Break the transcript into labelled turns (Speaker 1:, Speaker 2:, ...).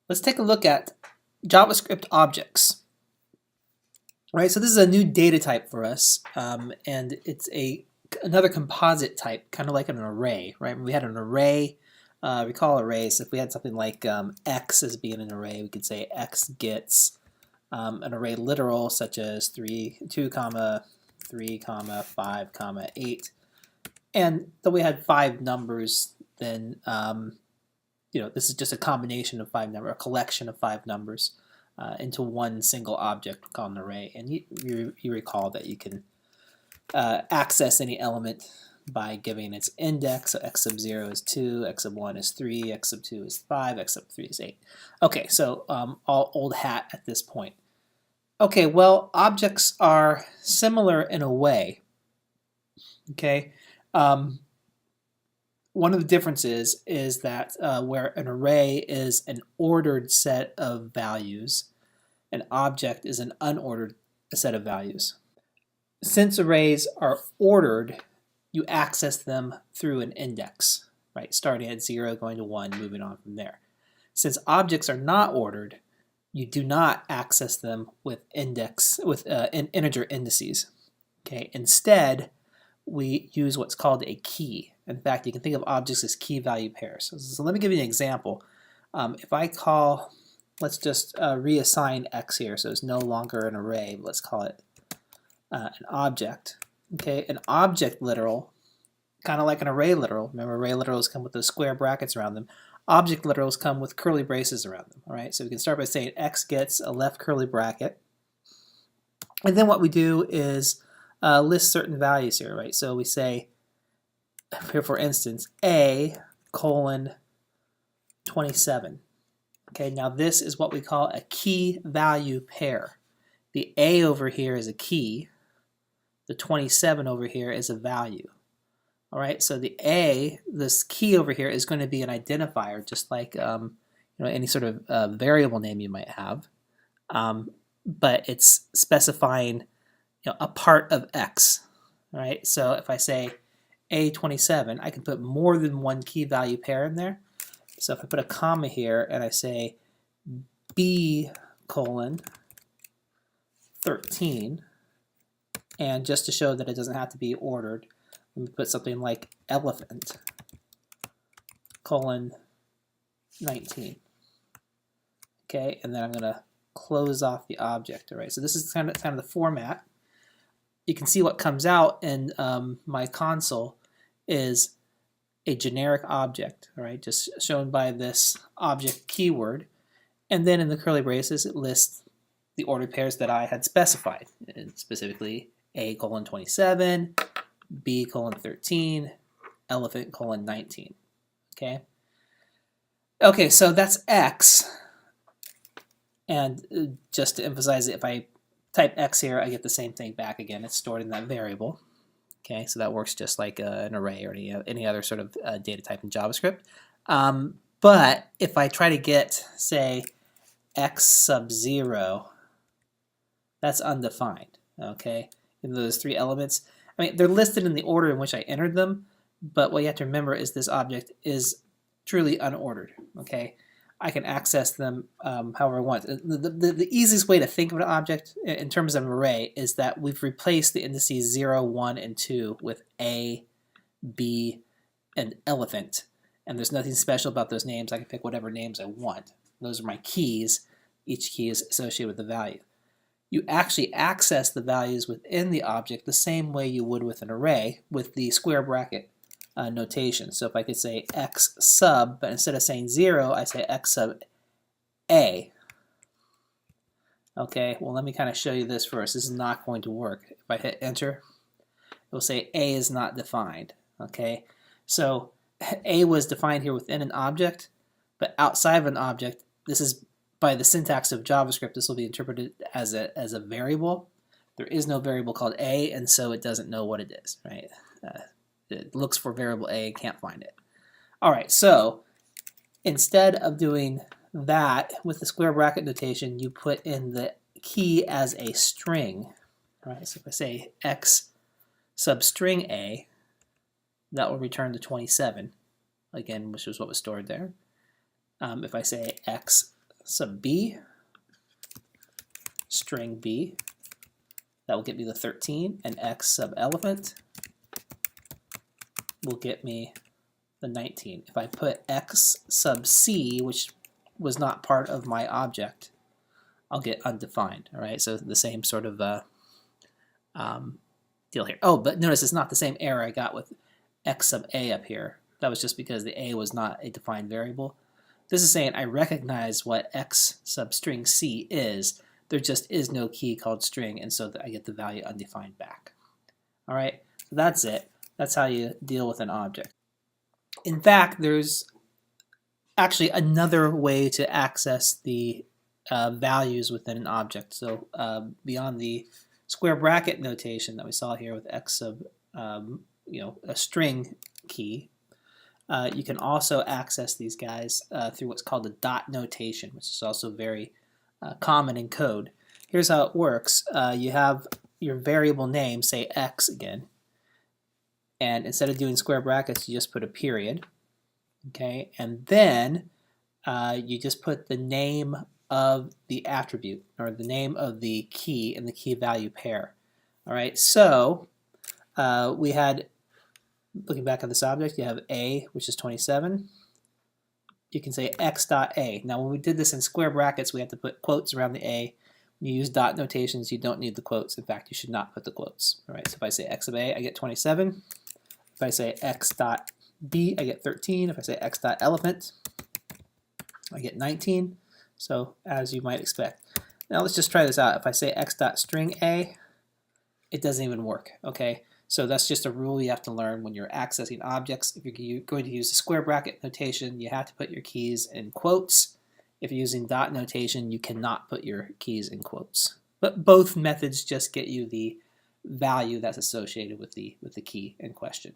Speaker 1: Let's take a look at JavaScript objects. Right, so this is a new data type for us, and it's another composite type, kind of like an array. Right, we had an array. Recall arrays. If we had something like x as being an array, we could say x gets an array literal, such as 2 comma 3 comma 5 comma 8, and then we had 5 numbers. Then this is just a combination of 5 numbers, a collection of 5 numbers into one single object called an array. And you recall that you can access any element by giving its index. So x sub 0 is 2, x sub 1 is 3, x sub 2 is 5, x sub 3 is 8. Okay, so all old hat at this point. Okay, well, objects are similar in a way. Okay, one of the differences is that where an array is an ordered set of values, an object is an unordered set of values. Since arrays are ordered, you access them through an index, right? Starting at 0, going to 1, moving on from there. Since objects are not ordered, you do not access them with integer indices. Okay, instead, we use what's called a key. In fact, you can think of objects as key value pairs. So let me give you an example. If I call, let's just reassign x here, so it's no longer an array, but let's call it an object. Okay, an object literal, kind of like an array literal. Remember, array literals come with those square brackets around them. Object literals come with curly braces around them. All right, so we can start by saying x gets a left curly bracket, and then what we do is list certain values here, right? So we say here, for instance, a colon 27. Okay, now this is what we call a key value pair. The a over here is a key. The 27 over here is a value. All right, so the a, this key over here, is going to be an identifier, just like any sort of variable name you might have, but it's specifying a part of x. All right, so if I say a27, I can put more than one key value pair in there. So if I put a comma here and I say b colon 13, and just to show that it doesn't have to be ordered, let me put something like elephant colon 19. Okay, and then I'm going to close off the object. All right, so this is kind of the format. You can see what comes out in my console is a generic object, all right, just shown by this object keyword. And then in the curly braces, it lists the ordered pairs that I had specified, and specifically a colon 27, b colon 13, elephant colon 19. Okay. Okay, so that's x. And just to emphasize it, if I type x here, I get the same thing back again. It's stored in that variable. Okay, so that works just like an array or any other sort of data type in JavaScript. But if I try to get, say, x sub 0, that's undefined. Okay, in those 3 elements, I mean, they're listed in the order in which I entered them, but what you have to remember is this object is truly unordered. Okay, I can access them however I want. The easiest way to think of an object in terms of an array is that we've replaced the indices 0, 1, and 2 with a, b, and elephant. And there's nothing special about those names. I can pick whatever names I want. Those are my keys. Each key is associated with a value. You actually access the values within the object the same way you would with an array, with the square bracket notation. So if I could say x sub, but instead of saying 0, I say x sub a. Okay, well, let me kind of show you this first. This is not going to work. If I hit enter, it will say a is not defined. Okay, so a was defined here within an object, but outside of an object, this is by the syntax of JavaScript, this will be interpreted as a variable. There is no variable called a, and so it doesn't know what it is, right? It looks for variable a and can't find it. All right, so instead of doing that with the square bracket notation, you put in the key as a string. All right, so if I say x substring a, that will return the 27, again, which is what was stored there. If I say x sub b, string b, that will get me the 13, and x sub elephant will get me the 19. If I put x sub c, which was not part of my object, I'll get undefined. All right, so the same sort of deal here. Oh, but notice it's not the same error I got with x sub a up here. That was just because the a was not a defined variable. This is saying I recognize what x sub string c is. There just is no key called string, and so I get the value undefined back. All right, so that's it. That's how you deal with an object. In fact, there's actually another way to access the values within an object. So beyond the square bracket notation that we saw here with x sub a string key, you can also access these guys through what's called the dot notation, which is also very common in code. Here's how it works. You have your variable name, say x again, and instead of doing square brackets, you just put a period. Okay, and then you just put the name of the attribute, or the name of the key in the key value pair. All right, so we had, looking back at this object, you have a, which is 27. You can say x dot a. Now when we did this in square brackets, we have to put quotes around the a. When you use dot notations, you don't need the quotes. In fact, you should not put the quotes. All right, so if I say x of a, I get 27. If I say x dot b, I get 13. If I say x dot elephant, I get 19. So as you might expect. Now let's just try this out. If I say x dot string a, it doesn't even work. Okay, so that's just a rule you have to learn when you're accessing objects. If you're going to use a square bracket notation, you have to put your keys in quotes. If you're using dot notation, you cannot put your keys in quotes. But both methods just get you the value that's associated with the key in question.